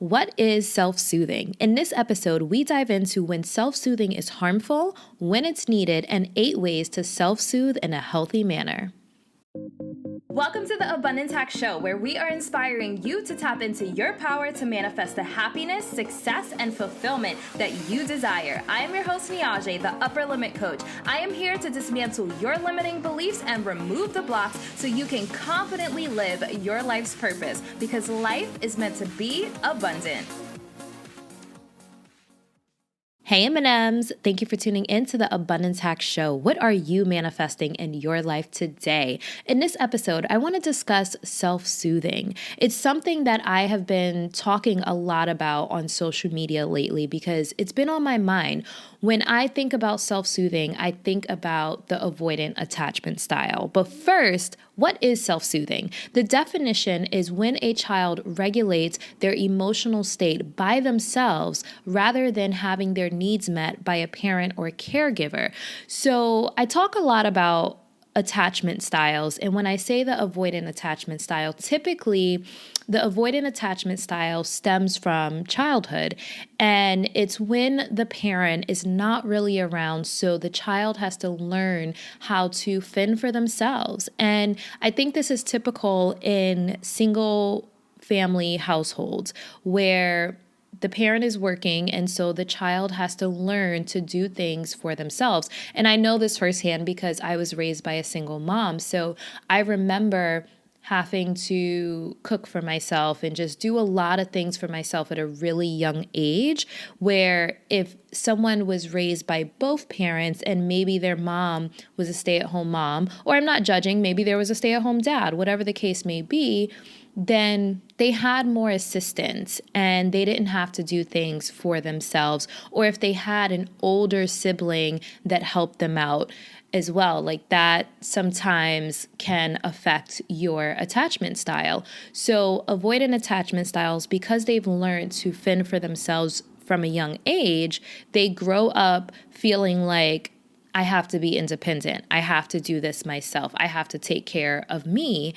What is self-soothing? In this episode, we dive into when self-soothing is harmful, when it's needed, and 8 ways to self-soothe in a healthy manner. Welcome to the Abundance Hack Show, where we are inspiring you to tap into your power to manifest the happiness, success, and fulfillment that you desire. I am your host, Niajae, the Upper Limit Coach. I am here to dismantle your limiting beliefs and remove the blocks so you can confidently live your life's purpose, because life is meant to be abundant. Hey M&Ms, thank you for tuning in to the Abundance Hack Show. What are you manifesting in your life today? In this episode, I want to discuss self-soothing. It's something that I have been talking a lot about on social media lately because it's been on my mind. When I think about self-soothing, I think about the avoidant attachment style. But first, what is self-soothing? The definition is when a child regulates their emotional state by themselves rather than having their needs met by a parent or caregiver. So I talk a lot about attachment styles. And when I say the avoidant attachment style, typically the avoidant attachment style stems from childhood. And it's when the parent is not really around, so the child has to learn how to fend for themselves. And I think this is typical in single family households where the parent is working, and so the child has to learn to do things for themselves. And I know this firsthand because I was raised by a single mom. So I remember having to cook for myself and just do a lot of things for myself at a really young age, where if someone was raised by both parents and maybe their mom was a stay-at-home mom, or I'm not judging, maybe there was a stay-at-home dad, whatever the case may be, then they had more assistance and they didn't have to do things for themselves. Or if they had an older sibling that helped them out as well, like that sometimes can affect your attachment style. So avoidant attachment styles, because they've learned to fend for themselves from a young age, they grow up feeling like, I have to be independent. I have to do this myself. I have to take care of me.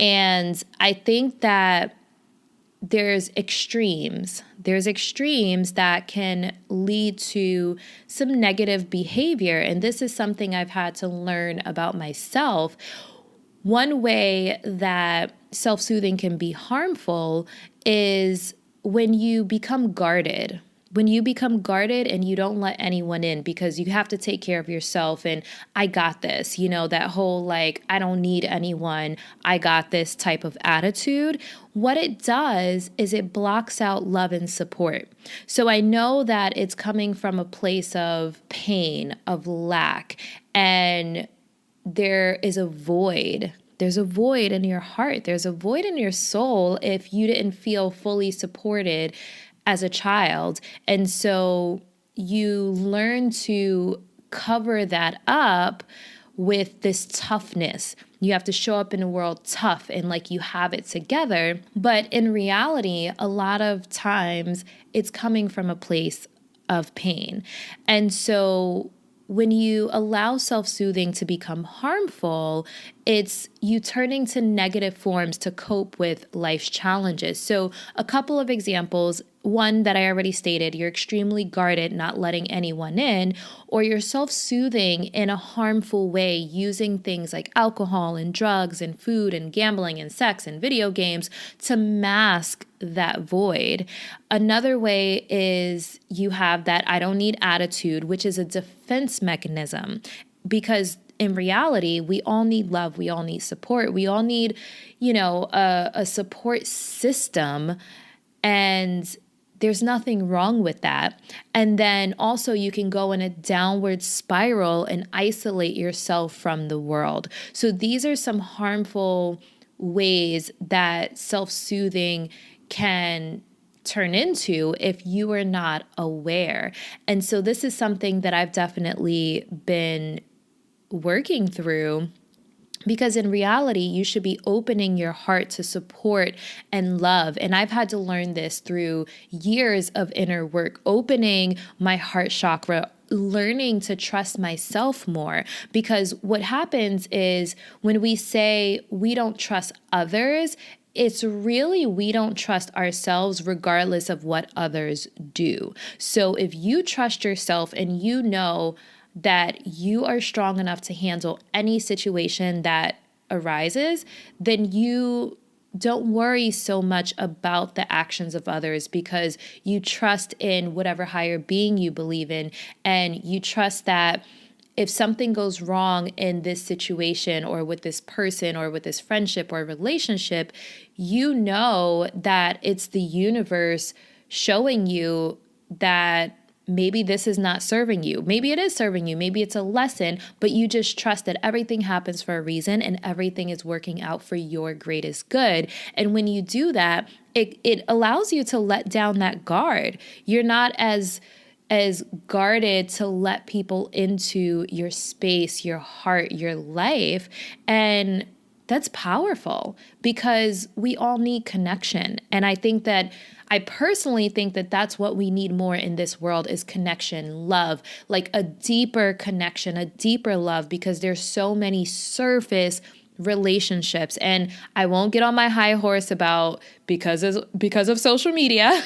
And I think that there's extremes. There's extremes that can lead to some negative behavior. And this is something I've had to learn about myself. One way that self-soothing can be harmful is when you become guarded. When you become guarded and you don't let anyone in because you have to take care of yourself and I got this, that whole like, I don't need anyone, I got this type of attitude. What it does is it blocks out love and support. So I know that it's coming from a place of pain, of lack, and there is a void. There's a void in your heart. There's a void in your soul if you didn't feel fully supported as a child. And so you learn to cover that up with this toughness. You have to show up in the world tough and like you have it together. But in reality, a lot of times it's coming from a place of pain. And so when you allow self-soothing to become harmful, it's you turning to negative forms to cope with life's challenges. So a couple of examples. One that I already stated, you're extremely guarded, not letting anyone in, or you're self-soothing in a harmful way using things like alcohol and drugs and food and gambling and sex and video games to mask that void. Another way is you have that I don't need attitude, which is a defense mechanism, because in reality, we all need love. We all need support. We all need, a support system. And there's nothing wrong with that. And then also you can go in a downward spiral and isolate yourself from the world. So these are some harmful ways that self-soothing can turn into if you are not aware. And so this is something that I've definitely been working through, because in reality, you should be opening your heart to support and love. And I've had to learn this through years of inner work, opening my heart chakra, learning to trust myself more. Because what happens is when we say we don't trust others, it's really, we don't trust ourselves regardless of what others do. So if you trust yourself and you know that you are strong enough to handle any situation that arises, then you don't worry so much about the actions of others because you trust in whatever higher being you believe in, and you trust that if something goes wrong in this situation or with this person or with this friendship or relationship, you know that it's the universe showing you that maybe this is not serving you. Maybe it is serving you. Maybe it's a lesson, but you just trust that everything happens for a reason and everything is working out for your greatest good. And when you do that, it allows you to let down that guard. You're not as guarded to let people into your space, your heart, your life. And that's powerful because we all need connection. And I personally think that that's what we need more in this world is connection, love, like a deeper connection, a deeper love, because there's so many surface relationships. And I won't get on my high horse about because of social media.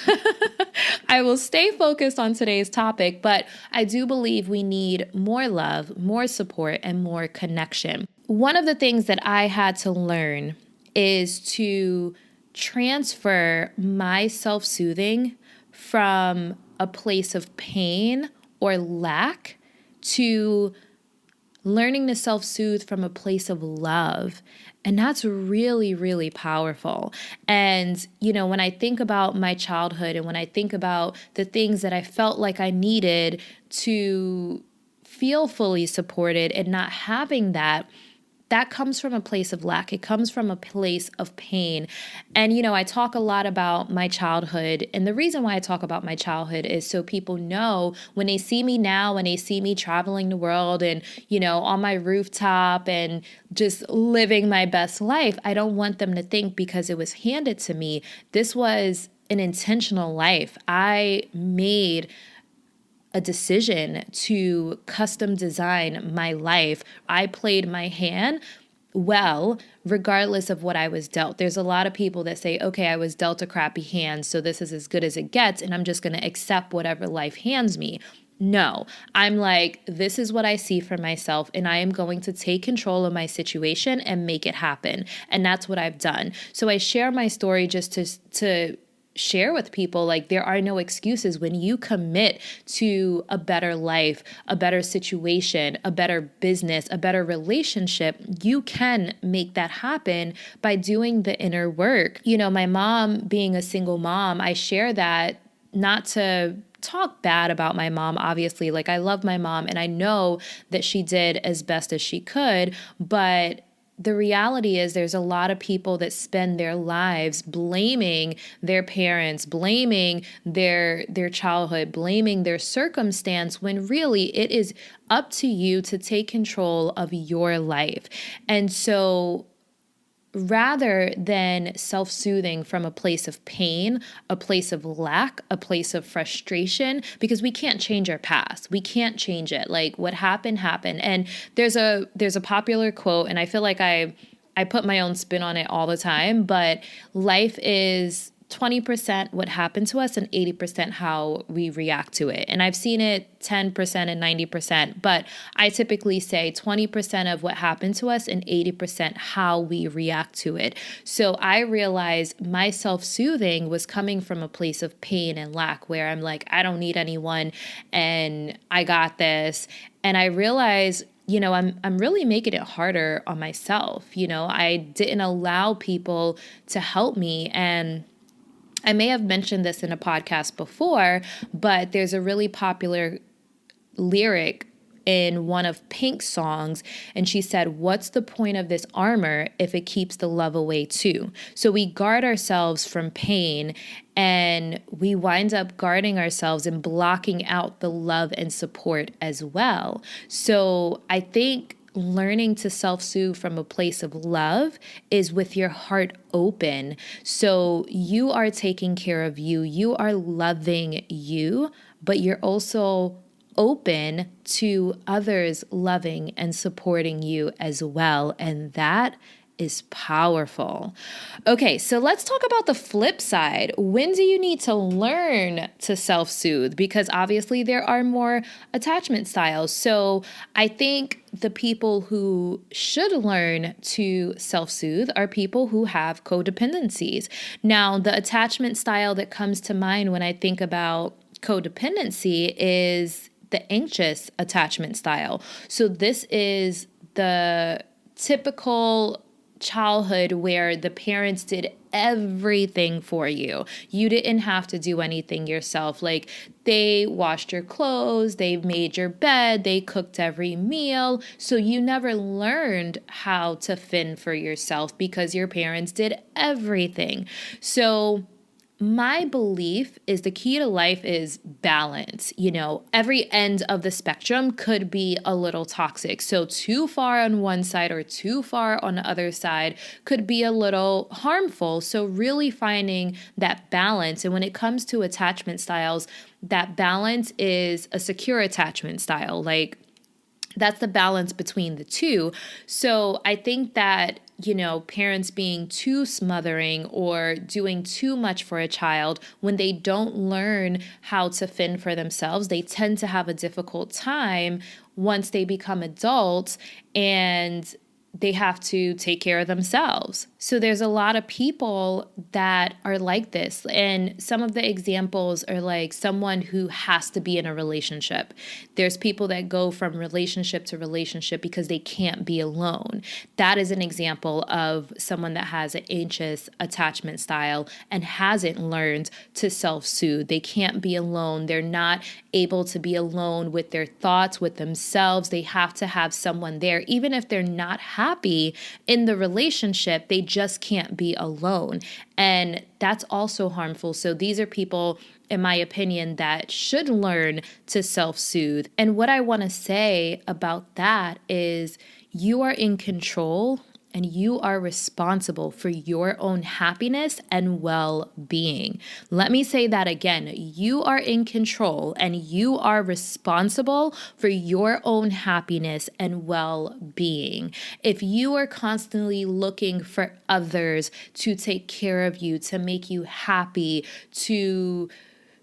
I will stay focused on today's topic, but I do believe we need more love, more support, and more connection. One of the things that I had to learn is to transfer my self-soothing from a place of pain or lack to learning to self-soothe from a place of love. And that's really, really powerful. And, when I think about my childhood and when I think about the things that I felt like I needed to feel fully supported and not having that comes from a place of lack. It comes from a place of pain. And, I talk a lot about my childhood. And the reason why I talk about my childhood is so people know when they see me now, when they see me traveling the world and, on my rooftop and just living my best life, I don't want them to think because it was handed to me. This was an intentional life. I made a decision to custom design my life. I played my hand well, regardless of what I was dealt. There's a lot of people that say, okay, I was dealt a crappy hand, so this is as good as it gets, and I'm just going to accept whatever life hands me. No, I'm like, this is what I see for myself, and I am going to take control of my situation and make it happen. And that's what I've done. So I share my story just to share with people, like, there are no excuses when you commit to a better life, a better situation, a better business, a better relationship. You can make that happen by doing the inner work. My mom being a single mom, I share that not to talk bad about my mom, obviously. Like, I love my mom and I know that she did as best as she could, but the reality is there's a lot of people that spend their lives blaming their parents, blaming their childhood, blaming their circumstance, when really it is up to you to take control of your life. And so rather than self-soothing from a place of pain, a place of lack, a place of frustration, because we can't change our past. We can't change it. Like, what happened, happened. And there's a popular quote, and I feel like I put my own spin on it all the time, but life is 20% what happened to us and 80% how we react to it. And I've seen it 10% and 90%, but I typically say 20% of what happened to us and 80% how we react to it. So I realized my self-soothing was coming from a place of pain and lack, where I'm like, I don't need anyone and I got this. And I realized, I'm really making it harder on myself. I didn't allow people to help me. And I may have mentioned this in a podcast before, but there's a really popular lyric in one of Pink's songs, and she said, "What's the point of this armor if it keeps the love away too?" So we guard ourselves from pain, and we wind up guarding ourselves and blocking out the love and support as well. So I think learning to self-soothe from a place of love is with your heart open. So you are taking care of you. You are loving you, but you're also open to others loving and supporting you as well. And that is powerful. Okay, so let's talk about the flip side. When do you need to learn to self-soothe? Because obviously there are more attachment styles. So I think the people who should learn to self-soothe are people who have codependencies. Now, the attachment style that comes to mind when I think about codependency is the anxious attachment style. So this is the typical childhood where the parents did everything for you. You didn't have to do anything yourself. Like they washed your clothes, they made your bed, they cooked every meal. So you never learned how to fend for yourself because your parents did everything. So my belief is the key to life is balance. You know, every end of the spectrum could be a little toxic. So too far on one side or too far on the other side could be a little harmful. So really finding that balance. And when it comes to attachment styles, that balance is a secure attachment style. Like that's the balance between the two. So I think that, you know, parents being too smothering or doing too much for a child, when they don't learn how to fend for themselves, they tend to have a difficult time once they become adults and they have to take care of themselves. So there's a lot of people that are like this. And some of the examples are like someone who has to be in a relationship. There's people that go from relationship to relationship because they can't be alone. That is an example of someone that has an anxious attachment style and hasn't learned to self-soothe. They can't be alone. They're not able to be alone with their thoughts, with themselves. They have to have someone there. Even if they're not happy in the relationship, they just can't be alone. And that's also harmful. So these are people, in my opinion, that should learn to self-soothe. And what I want to say about that is you are in control and you are responsible for your own happiness and well-being. Let me say that again. You are in control and you are responsible for your own happiness and well-being. If you are constantly looking for others to take care of you, to make you happy, to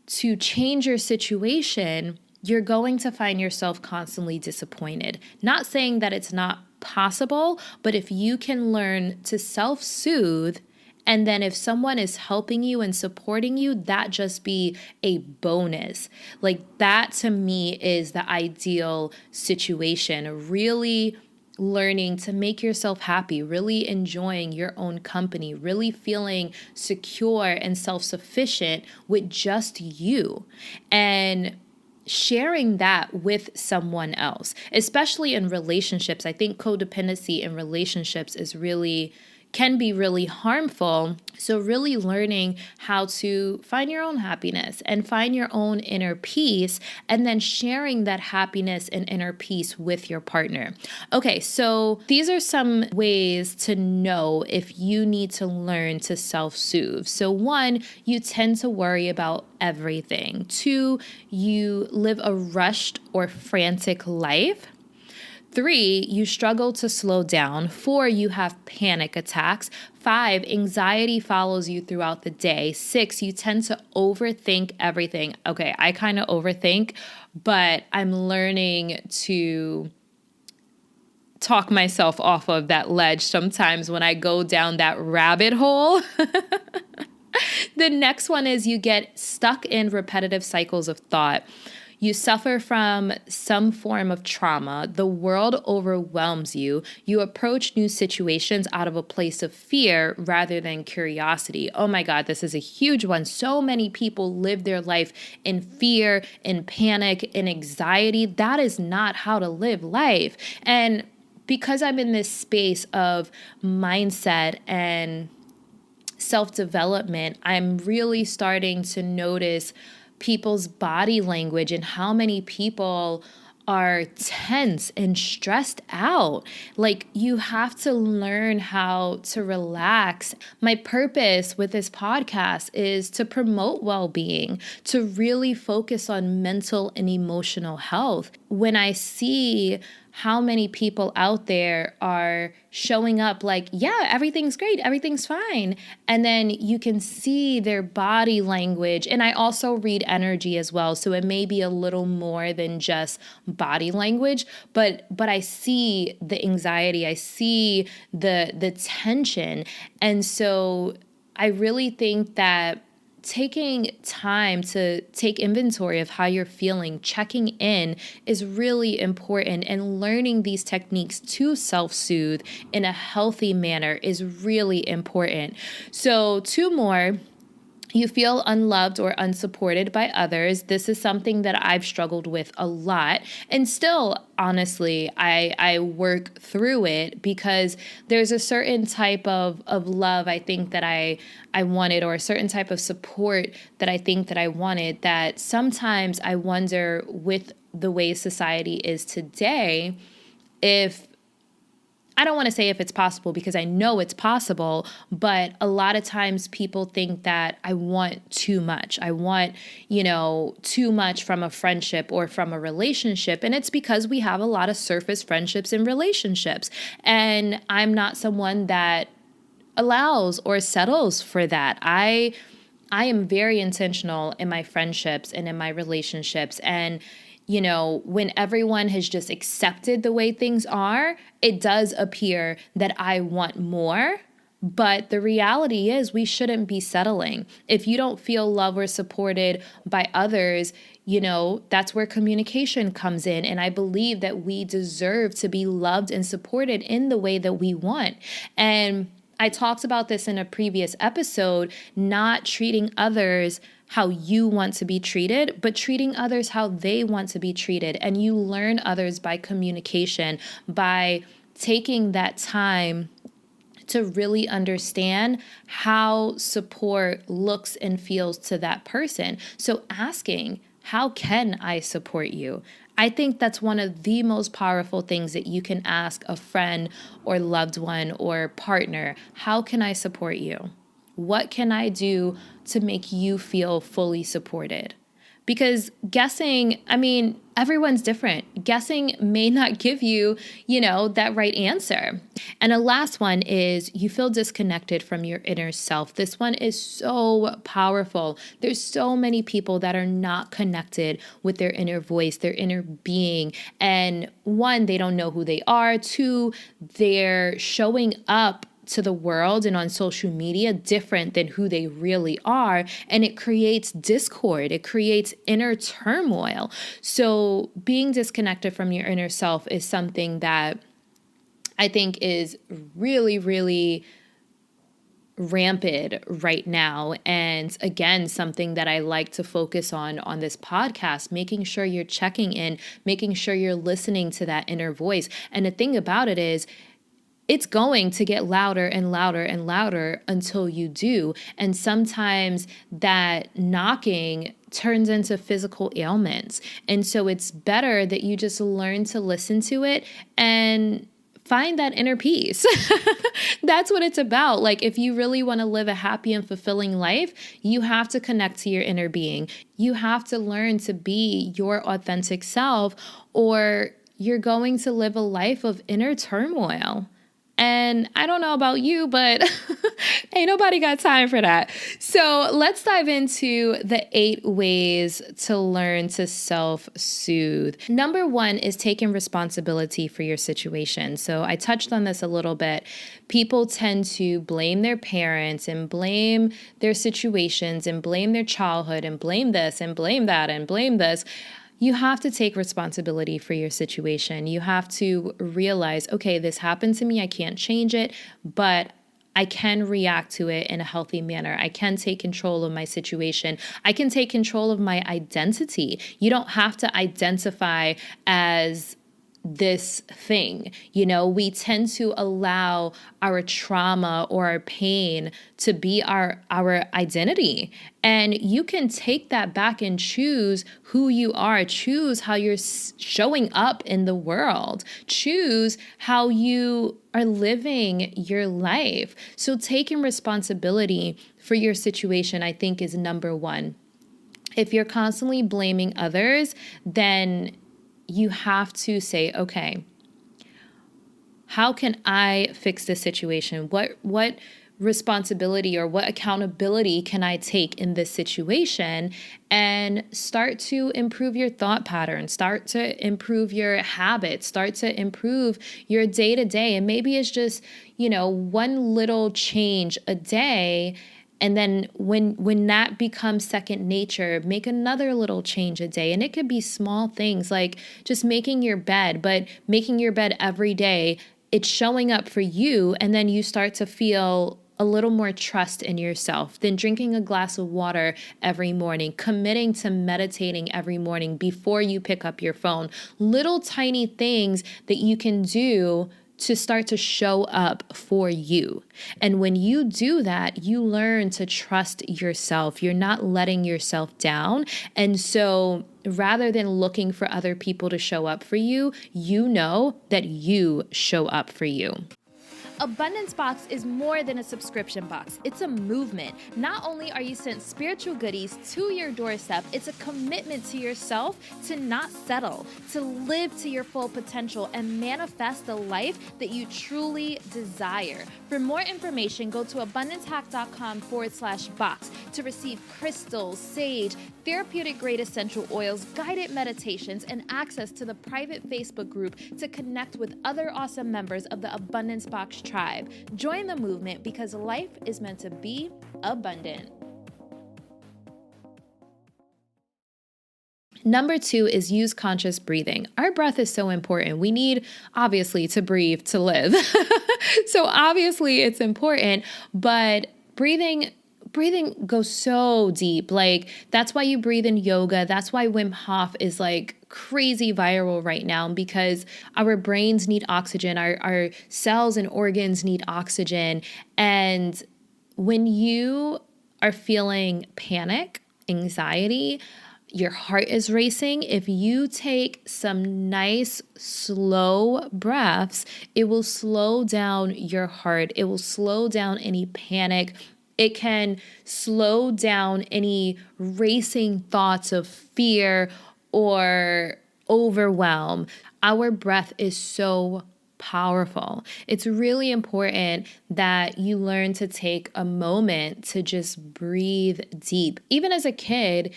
change your situation, you're going to find yourself constantly disappointed. Not saying that it's not possible, but if you can learn to self-soothe, and then if someone is helping you and supporting you, that just be a bonus. Like that to me is the ideal situation. Really learning to make yourself happy, really enjoying your own company, really feeling secure and self-sufficient with just you. And sharing that with someone else, especially in relationships. I think codependency in relationships can be really harmful. So really learning how to find your own happiness and find your own inner peace, and then sharing that happiness and inner peace with your partner. Okay, so these are some ways to know if you need to learn to self-soothe. So 1, you tend to worry about everything. 2, you live a rushed or frantic life. 3, you struggle to slow down. 4, you have panic attacks. 5, anxiety follows you throughout the day. 6, you tend to overthink everything. Okay, I kind of overthink, but I'm learning to talk myself off of that ledge sometimes when I go down that rabbit hole. The next one is you get stuck in repetitive cycles of thought. You suffer from some form of trauma. The world overwhelms you. You approach new situations out of a place of fear rather than curiosity. Oh my God, this is a huge one. So many people live their life in fear, in panic, in anxiety. That is not how to live life. And because I'm in this space of mindset and self-development, I'm really starting to notice people's body language and how many people are tense and stressed out. Like you have to learn how to relax. My purpose with this podcast is to promote well-being, to really focus on mental and emotional health. When I see how many people out there are showing up like, yeah, everything's great, everything's fine. And then you can see their body language. And I also read energy as well. So it may be a little more than just body language, but I see the anxiety, I see the tension. And so I really think that taking time to take inventory of how you're feeling, checking in is really important, and learning these techniques to self-soothe in a healthy manner is really important. So, two more. You feel unloved or unsupported by others. This is something that I've struggled with a lot. And still, honestly, I work through it because there's a certain type of love I think that I wanted, or a certain type of support that I think that I wanted, that sometimes I wonder, with the way society is today, if I don't want to say if it's possible, because I know it's possible, but a lot of times people think that I want too much. I want, too much from a friendship or from a relationship. And it's because we have a lot of surface friendships and relationships. And I'm not someone that allows or settles for that. I am very intentional in my friendships and in my relationships. And when everyone has just accepted the way things are, it does appear that I want more. But the reality is we shouldn't be settling. If you don't feel loved or supported by others, that's where communication comes in. And I believe that we deserve to be loved and supported in the way that we want. And I talked about this in a previous episode, not treating others how you want to be treated, but treating others how they want to be treated. And you learn others by communication, by taking that time to really understand how support looks and feels to that person. So asking, how can I support you? I think that's one of the most powerful things that you can ask a friend or loved one or partner. How can I support you? What can I do to make you feel fully supported? Because guessing, everyone's different. Guessing may not give you, that right answer. And a last one is you feel disconnected from your inner self. This one is so powerful. There's so many people that are not connected with their inner voice, their inner being. And one, they don't know who they are. Two, they're showing up to the world and on social media different than who they really are. And it creates discord. It creates inner turmoil. So being disconnected from your inner self is something that I think is really, really rampant right now. And again, something that I like to focus on this podcast, making sure you're checking in, making sure you're listening to that inner voice. And the thing about it is, it's going to get louder and louder and louder until you do. And sometimes that knocking turns into physical ailments. And so it's better that you just learn to listen to it and find that inner peace. That's what it's about. Like, if you really want to live a happy and fulfilling life, you have to connect to your inner being. You have to learn to be your authentic self, or you're going to live a life of inner turmoil. And I don't know about you, but ain't nobody got time for that. So let's dive into the 8 ways to learn to self-soothe. Number 1 is taking responsibility for your situation. So I touched on this a little bit. People tend to blame their parents and blame their situations and blame their childhood and blame this and blame that and blame this. You have to take responsibility for your situation. You have to realize, okay, this happened to me. I can't change it, but I can react to it in a healthy manner. I can take control of my situation. I can take control of my identity. You don't have to identify as this thing. We tend to allow our trauma or our pain to be our identity. And you can take that back and choose who you are, choose how you're showing up in the world, choose how you are living your life. So taking responsibility for your situation, I think, is number 1. If you're constantly blaming others, then you have to say, okay, how can I fix this situation? What responsibility or what accountability can I take in this situation, and start to improve your thought patterns, start to improve your habits, start to improve your day to day. And maybe it's just, one little change a day. And then when that becomes second nature, make another little change a day. And it could be small things like just making your bed, but making your bed every day, it's showing up for you. And then you start to feel a little more trust in yourself. Then drinking a glass of water every morning, committing to meditating every morning before you pick up your phone. Little tiny things that you can do to start to show up for you. And when you do that, you learn to trust yourself. You're not letting yourself down. And so rather than looking for other people to show up for you, you know that you show up for you. Abundance Box is more than a subscription box. It's a movement. Not only are you sent spiritual goodies to your doorstep, it's a commitment to yourself to not settle, to live to your full potential and manifest the life that you truly desire. For more information, go to abundancehack.com/box to receive crystals, sage, therapeutic grade essential oils, guided meditations, and access to the private Facebook group to connect with other awesome members of the Abundance Box tribe. Join the movement because life is meant to be abundant. Number 2 is use conscious breathing. Our breath is so important. We need, obviously, to breathe to live. So obviously it's important, but breathing goes so deep. Like, that's why you breathe in yoga. That's why Wim Hof is like crazy viral right now, because our brains need oxygen. Our cells and organs need oxygen. And when you are feeling panic, anxiety, your heart is racing, if you take some nice, slow breaths, it will slow down your heart. It will slow down any panic. It can slow down any racing thoughts of fear or overwhelm. Our breath is so powerful. It's really important that you learn to take a moment to just breathe deep. Even as a kid,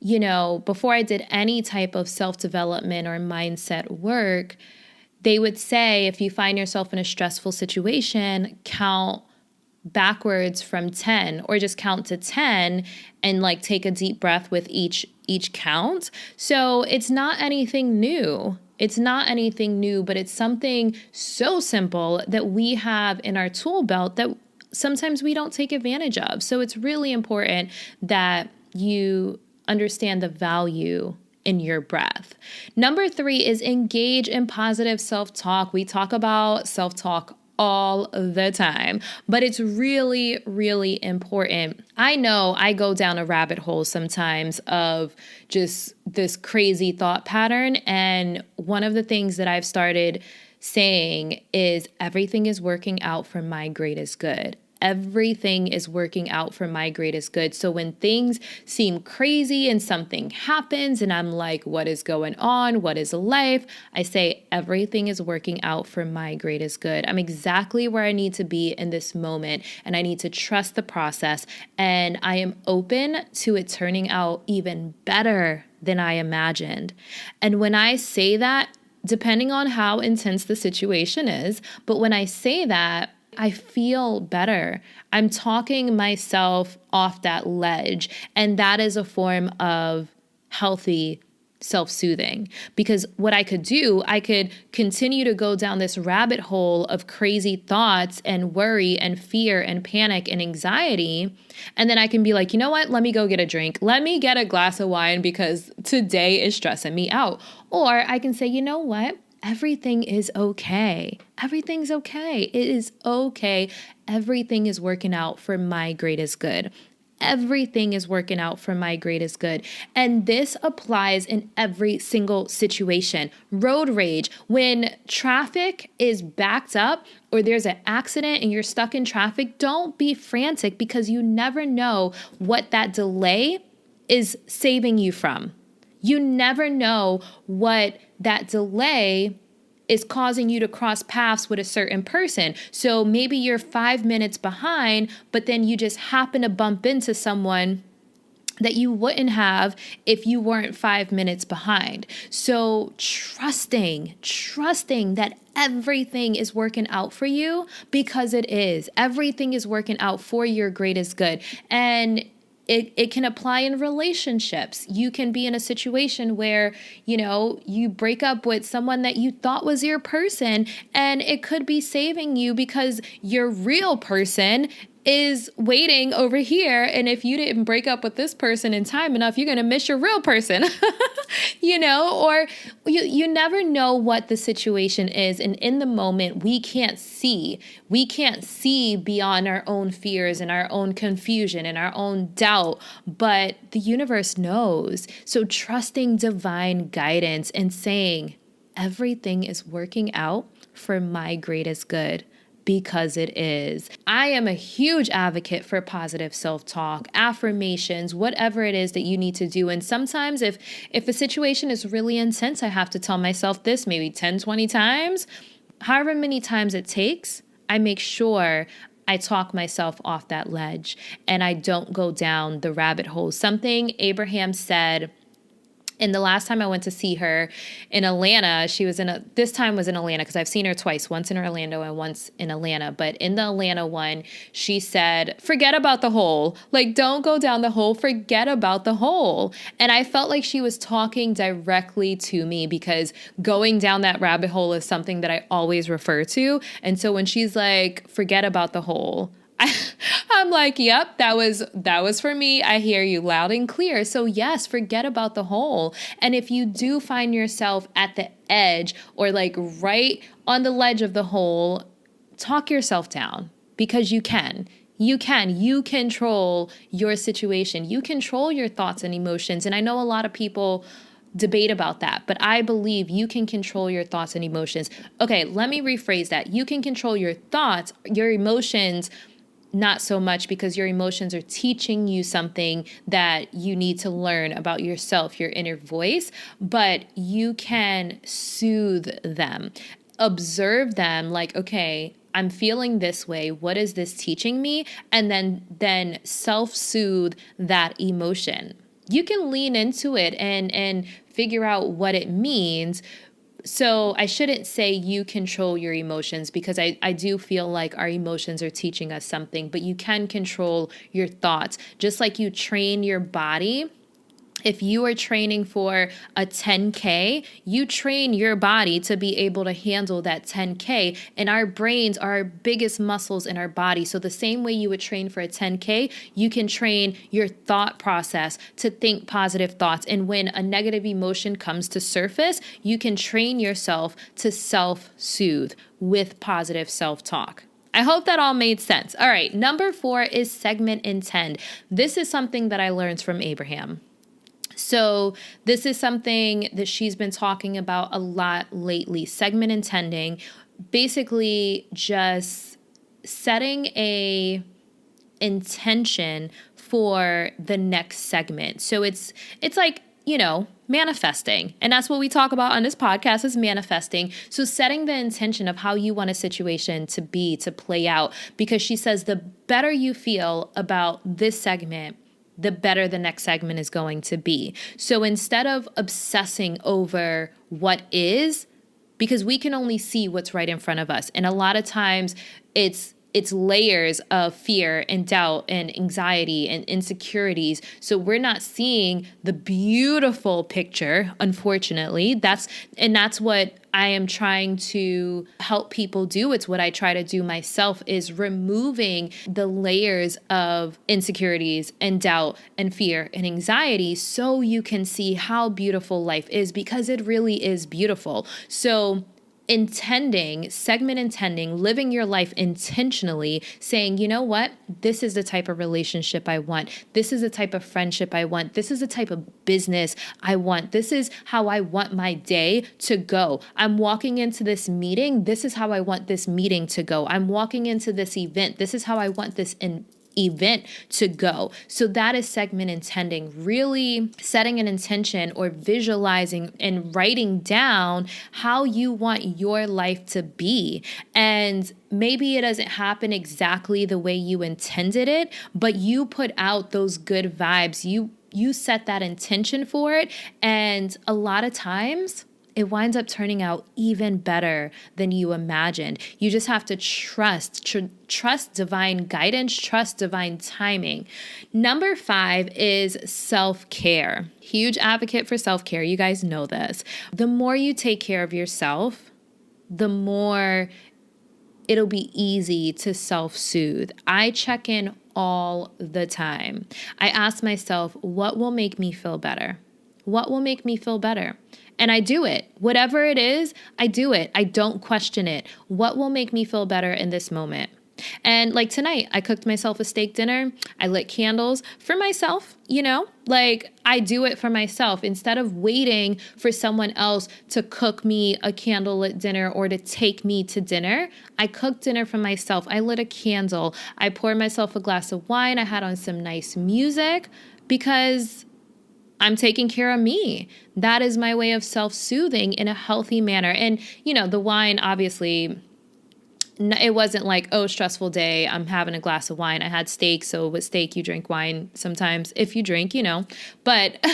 before I did any type of self-development or mindset work, they would say, if you find yourself in a stressful situation, count backwards from 10, or just count to 10 and like take a deep breath with each count. So it's not anything new. It's not anything new, but it's something so simple that we have in our tool belt that sometimes we don't take advantage of. So it's really important that you understand the value in your breath. Number 3 is engage in positive self-talk. We talk about self-talk all the time, but it's really, really important. I know I go down a rabbit hole sometimes of just this crazy thought pattern. And one of the things that I've started saying is everything is working out for my greatest good. Everything is working out for my greatest good. So when things seem crazy and something happens and I'm like, what is going on? What is life? I say, everything is working out for my greatest good. I'm exactly where I need to be in this moment, and I need to trust the process. And I am open to it turning out even better than I imagined. And when I say that, depending on how intense the situation is, but when I say that, I feel better. I'm talking myself off that ledge. And that is a form of healthy self-soothing. Because what I could do, I could continue to go down this rabbit hole of crazy thoughts and worry and fear and panic and anxiety. And then I can be like, you know what? Let me go get a drink. Let me get a glass of wine because today is stressing me out. Or I can say, you know what? Everything is okay. Everything's okay. It is okay. Everything is working out for my greatest good. Everything is working out for my greatest good. And this applies in every single situation. Road rage, when traffic is backed up or there's an accident and you're stuck in traffic, don't be frantic, because you never know what that delay is saving you from. You never know what that delay is causing you to cross paths with a certain person. So maybe you're 5 minutes behind, but then you just happen to bump into someone that you wouldn't have if you weren't 5 minutes behind. So trusting that everything is working out for you, because it is. Everything is working out for your greatest good. And it can apply in relationships. You can be in a situation where, you break up with someone that you thought was your person, and it could be saving you because your real person is waiting over here. And if you didn't break up with this person in time enough, you're going to miss your real person, or you never know what the situation is. And in the moment, we can't see beyond our own fears and our own confusion and our own doubt, but the universe knows. So trusting divine guidance and saying, everything is working out for my greatest good, because it is. I am a huge advocate for positive self-talk, affirmations, whatever it is that you need to do. And sometimes if a situation is really intense, I have to tell myself this maybe 10, 20 times. However many times it takes, I make sure I talk myself off that ledge and I don't go down the rabbit hole. Something Abraham said, and the last time I went to see her in Atlanta, this time was in Atlanta because I've seen her twice, once in Orlando and once in Atlanta. But in the Atlanta one, she said, forget about the hole. Like, don't go down the hole. Forget about the hole. And I felt like she was talking directly to me, because going down that rabbit hole is something that I always refer to. And so when she's like, forget about the hole, I'm like, yep, that was for me. I hear you loud and clear. So yes, forget about the hole. And if you do find yourself at the edge or like right on the ledge of the hole, talk yourself down, because you can. You control your situation. You control your thoughts and emotions. And I know a lot of people debate about that, but I believe you can control your thoughts and emotions. Okay, let me rephrase that. You can control your thoughts, your emotions, not so much, because your emotions are teaching you something that you need to learn about yourself, your inner voice, but you can soothe them. Observe them like, okay, I'm feeling this way. What is this teaching me? And then self-soothe that emotion. You can lean into it and figure out what it means. So I shouldn't say you control your emotions, because I do feel like our emotions are teaching us something, but you can control your thoughts. Just like you train your body. If you are training for a 10K, you train your body to be able to handle that 10K. And our brains are our biggest muscles in our body. So the same way you would train for a 10K, you can train your thought process to think positive thoughts. And when a negative emotion comes to surface, you can train yourself to self-soothe with positive self-talk. I hope that all made sense. All right, number 4 is segment intend. This is something that I learned from Abraham. So this is something that she's been talking about a lot lately. Segment intending, basically just setting a intention for the next segment. So it's like, manifesting. And that's what we talk about on this podcast, is manifesting. So setting the intention of how you want a situation to be, to play out, because she says the better you feel about this segment, the better the next segment is going to be. So instead of obsessing over what is, because we can only see what's right in front of us. And a lot of times it's layers of fear and doubt and anxiety and insecurities. So we're not seeing the beautiful picture, unfortunately. That's what I am trying to help people do. It's what I try to do myself, is removing the layers of insecurities and doubt and fear and anxiety, so you can see how beautiful life is, because it really is beautiful. So segment intending, living your life intentionally, saying, you know what, this is the type of relationship I want. This is the type of friendship I want. This is the type of business I want. This is how I want my day to go. I'm walking into this meeting. This is how I want this meeting to go. I'm walking into this event. This is how I want this event to go. So that is segment intending, really setting an intention or visualizing and writing down how you want your life to be. And maybe it doesn't happen exactly the way you intended it, but you put out those good vibes. You set that intention for it. And a lot of times it winds up turning out even better than you imagined. You just have to trust divine guidance, trust divine timing. Number 5 is self-care. Huge advocate for self-care. You guys know this. The more you take care of yourself, the more it'll be easy to self-soothe. I check in all the time. I ask myself, what will make me feel better? What will make me feel better? And I do it. Whatever it is, I do it. I don't question it. What will make me feel better in this moment? And like tonight, I cooked myself a steak dinner. I lit candles for myself, like I do it for myself instead of waiting for someone else to cook me a candlelit dinner or to take me to dinner. I cooked dinner for myself. I lit a candle. I poured myself a glass of wine. I had on some nice music because I'm taking care of me. That is my way of self-soothing in a healthy manner. And, the wine, obviously, it wasn't like, oh, stressful day, I'm having a glass of wine. I had steak, so with steak, you drink wine sometimes. If you drink, But,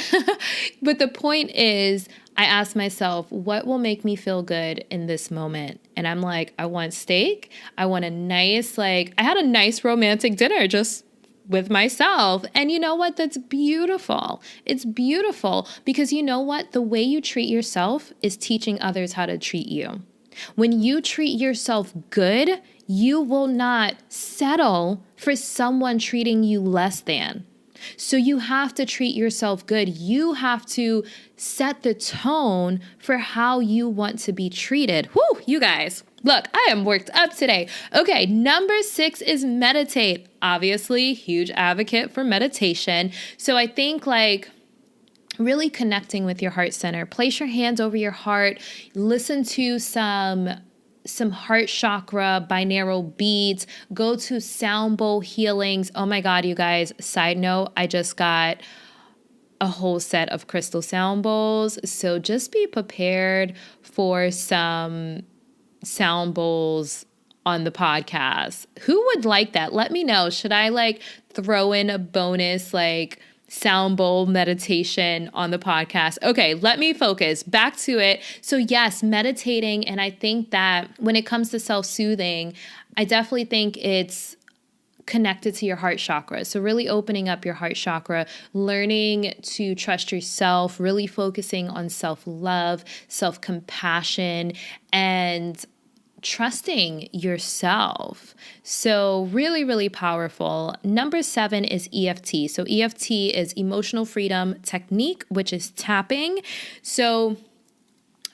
but the point is, I asked myself, what will make me feel good in this moment? And I'm like, I want steak. I want a nice, I had a nice romantic dinner just with myself. And you know what? That's beautiful. It's beautiful because you know what? The way you treat yourself is teaching others how to treat you. When you treat yourself good, you will not settle for someone treating you less than. So you have to treat yourself good. You have to set the tone for how you want to be treated. Whew, you guys. Look, I am worked up today. Okay, number 6 is meditate. Obviously, huge advocate for meditation. So I think really connecting with your heart center. Place your hands over your heart. Listen to some heart chakra, binaural beats. Go to sound bowl healings. Oh my God, you guys. Side note, I just got a whole set of crystal sound bowls. So just be prepared for some sound bowls on the podcast. Who would like that? Let me know. Should I throw in a bonus sound bowl meditation on the podcast? Okay, let me focus. Back to it. So yes, meditating. And I think that when it comes to self-soothing, I definitely think it's connected to your heart chakra. So really opening up your heart chakra, learning to trust yourself, really focusing on self-love, self-compassion, and trusting yourself. So really, really powerful. Number 7 is EFT. So EFT is emotional freedom technique, which is tapping. So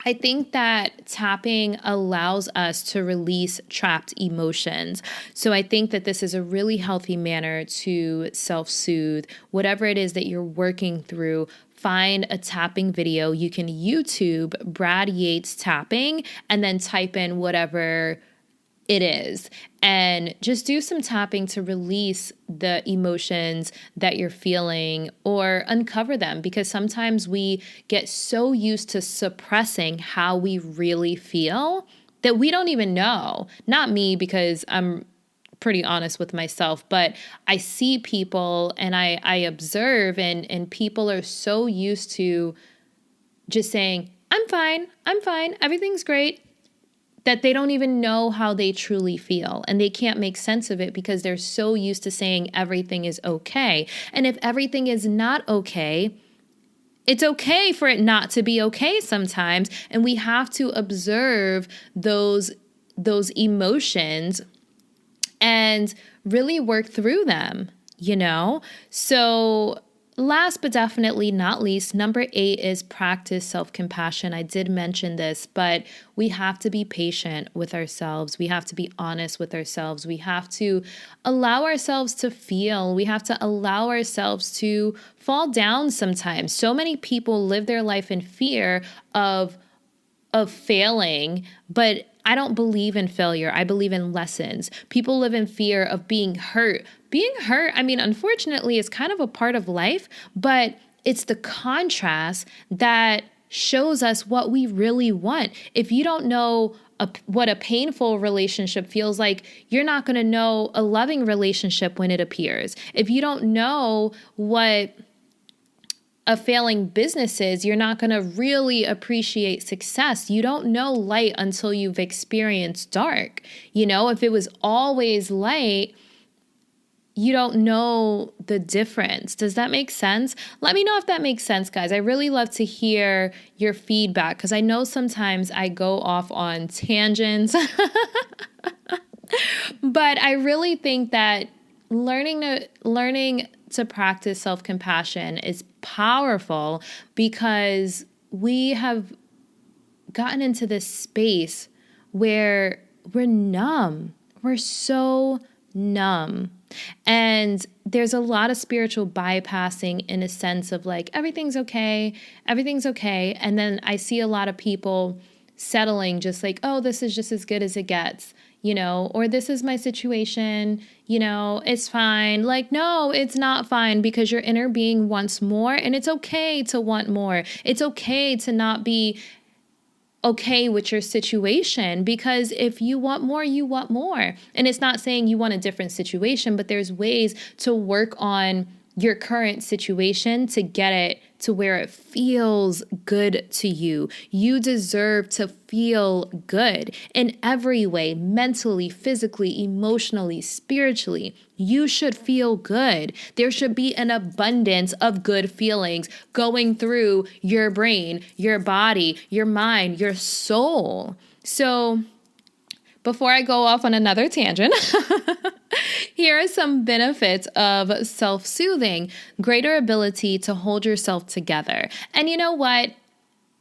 I think that tapping allows us to release trapped emotions. So I think that this is a really healthy manner to self-soothe whatever it is that you're working through. Find a tapping video. You can YouTube Brad Yates tapping and then type in whatever it is. And just do some tapping to release the emotions that you're feeling or uncover them, because sometimes we get so used to suppressing how we really feel that we don't even know. Not me, because I'm pretty honest with myself, but I see people and I observe and people are so used to just saying, I'm fine, everything's great, that they don't even know how they truly feel, and they can't make sense of it because they're so used to saying everything is okay. And if everything is not okay, it's okay for it not to be okay sometimes, and we have to observe those emotions and really work through them, So last but definitely not least, number 8 is practice self-compassion. I did mention this, but we have to be patient with ourselves. We have to be honest with ourselves. We have to allow ourselves to feel. We have to allow ourselves to fall down sometimes. So many people live their life in fear of failing, but I don't believe in failure. I believe in lessons. People live in fear of being hurt, being hurt, I mean, unfortunately, is kind of a part of life, but it's the contrast that shows us what we really want. If you don't know what a painful relationship feels like, you're not going to know a loving relationship when it appears. If you don't know what a failing business is, you're not going to really appreciate success. You don't know light until you've experienced dark. You know, if it was always light, you don't know the difference. Does that make sense? Let me know if that makes sense, guys. I really love to hear your feedback because I know sometimes I go off on tangents, but I really think that learning to practice self-compassion is powerful because we have gotten into this space where we're numb. We're so numb. And there's a lot of spiritual bypassing in a sense of like, everything's okay. And then I see a lot of people settling just like, oh, this is just as good as it gets, you know, or this is my situation, you know, it's fine. Like, no, it's not fine because your inner being wants more, and it's okay to want more. It's okay to not be okay with your situation, because if you want more, you want more. And it's not saying you want a different situation, but there's ways to work on your current situation to get it to where it feels good to you. You deserve to feel good in every way, mentally, physically, emotionally, spiritually. You should feel good. There should be an abundance of good feelings going through your brain, your body, your mind, your soul. So before I go off on another tangent, here are some benefits of self-soothing: greater ability to hold yourself together. And you know what?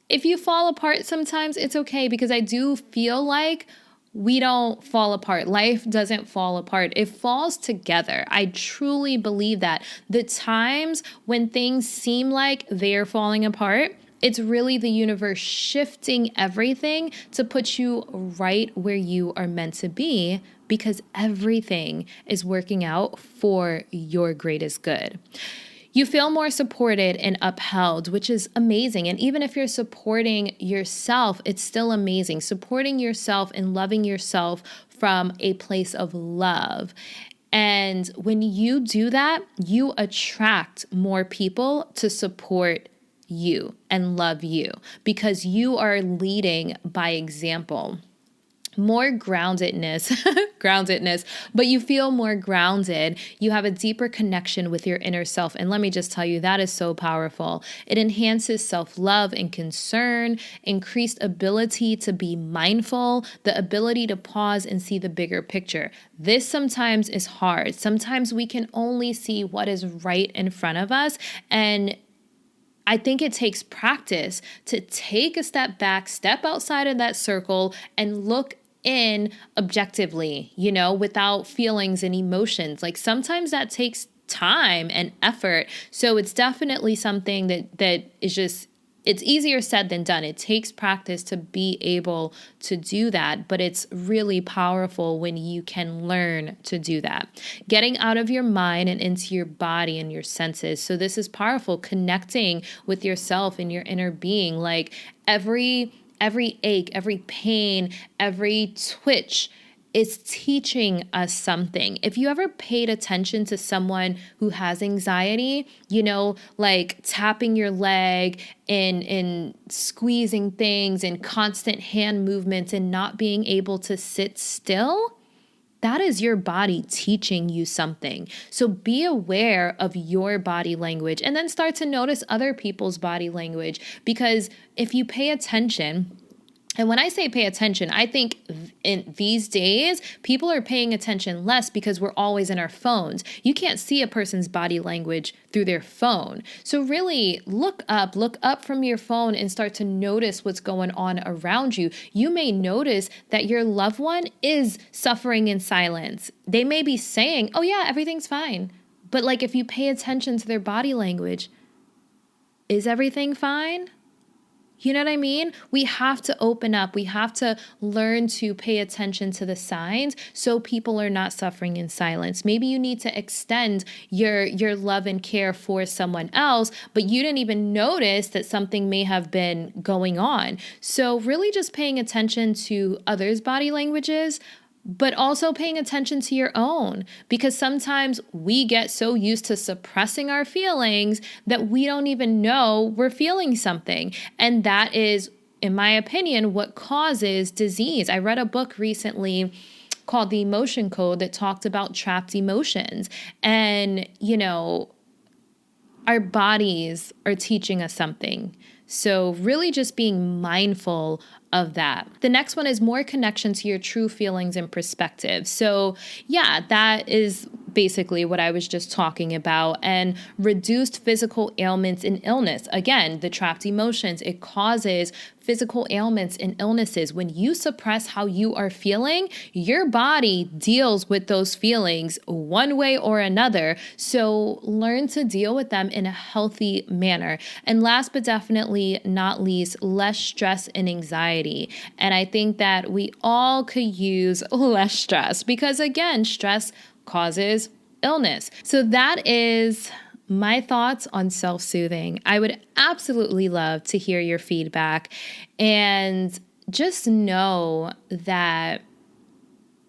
If you fall apart sometimes, it's okay, because I do feel like we don't fall apart. Life doesn't fall apart. It falls together. I truly believe that. The times when things seem like they're falling apart, it's really the universe shifting everything to put you right where you are meant to be, because everything is working out for your greatest good. You feel more supported and upheld, which is amazing. And even if you're supporting yourself, it's still amazing. Supporting yourself and loving yourself from a place of love. And when you do that, you attract more people to support you and love you, because you are leading by example. More groundedness, but you feel more grounded. You have a deeper connection with your inner self. And let me just tell you, that is so powerful. It enhances self-love and concern, increased ability to be mindful, the ability to pause and see the bigger picture. This sometimes is hard. Sometimes we can only see what is right in front of us, and I think it takes practice to take a step back, step outside of that circle, and look in objectively, you know, without feelings and emotions. Like sometimes that takes time and effort. So it's definitely something that is just, it's easier said than done. It takes practice to be able to do that, but it's really powerful when you can learn to do that. Getting out of your mind and into your body and your senses. So this is powerful, connecting with yourself and your inner being. Like every ache, every pain, every twitch is teaching us something. If you ever paid attention to someone who has anxiety, you know, like tapping your leg and squeezing things and constant hand movements and not being able to sit still, that is your body teaching you something. So be aware of your body language, and then start to notice other people's body language, because if you pay attention, and when I say pay attention, I think in these days, people are paying attention less because we're always in our phones. You can't see a person's body language through their phone. So really look up from your phone and start to notice what's going on around you. You may notice that your loved one is suffering in silence. They may be saying, oh yeah, everything's fine. But like if you pay attention to their body language, is everything fine? You know what I mean? We have to open up. We have to learn to pay attention to the signs so people are not suffering in silence. Maybe you need to extend your love and care for someone else, but you didn't even notice that something may have been going on. So really just paying attention to others' body languages, but also paying attention to your own, because sometimes we get so used to suppressing our feelings that we don't even know we're feeling something. And that is, in my opinion, what causes disease. I read a book recently called The Emotion Code that talked about trapped emotions. And, our bodies are teaching us something. So really just being mindful of that. The next one is more connection to your true feelings and perspective. So yeah, that is basically what I was just talking about. And reduced physical ailments and illness. Again, the trapped emotions, it causes physical ailments and illnesses. When you suppress how you are feeling, your body deals with those feelings one way or another. So learn to deal with them in a healthy manner. And last but definitely not least, less stress and anxiety. And I think that we all could use less stress because, again, stress causes illness. So that is my thoughts on self-soothing. I would absolutely love to hear your feedback, and just know that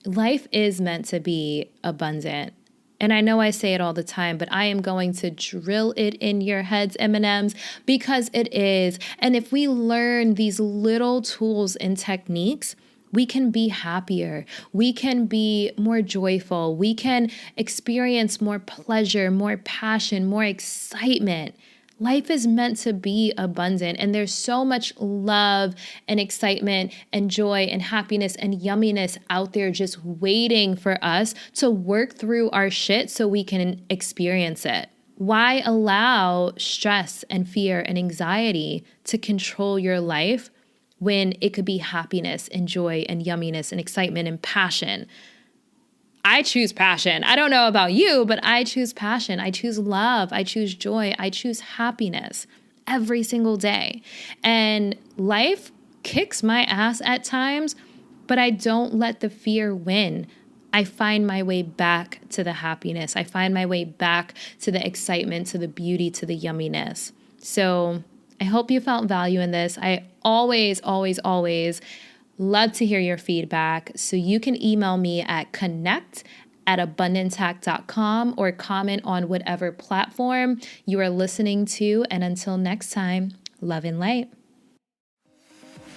life is meant to be abundant. And I know I say it all the time, but I am going to drill it in your heads, M&Ms, because it is. And if we learn these little tools and techniques, we can be happier. We can be more joyful. We can experience more pleasure, more passion, more excitement. Life is meant to be abundant, and there's so much love and excitement and joy and happiness and yumminess out there just waiting for us to work through our shit so we can experience it. Why allow stress and fear and anxiety to control your life when it could be happiness and joy and yumminess and excitement and passion? I choose passion. I don't know about you, but I choose passion. I choose love. I choose joy. I choose happiness every single day. And life kicks my ass at times, but I don't let the fear win. I find my way back to the happiness. I find my way back to the excitement, to the beauty, to the yumminess. So I hope you found value in this. I always love to hear your feedback. So you can email me at connect@abundancehack.com or comment on whatever platform you are listening to. And until next time, love and light.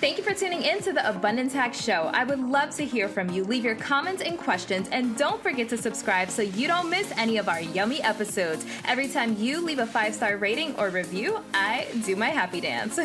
Thank you for tuning in to the Abundance Hack Show. I would love to hear from you. Leave your comments and questions, and don't forget to subscribe so you don't miss any of our yummy episodes. Every time you leave a 5-star rating or review, I do my happy dance.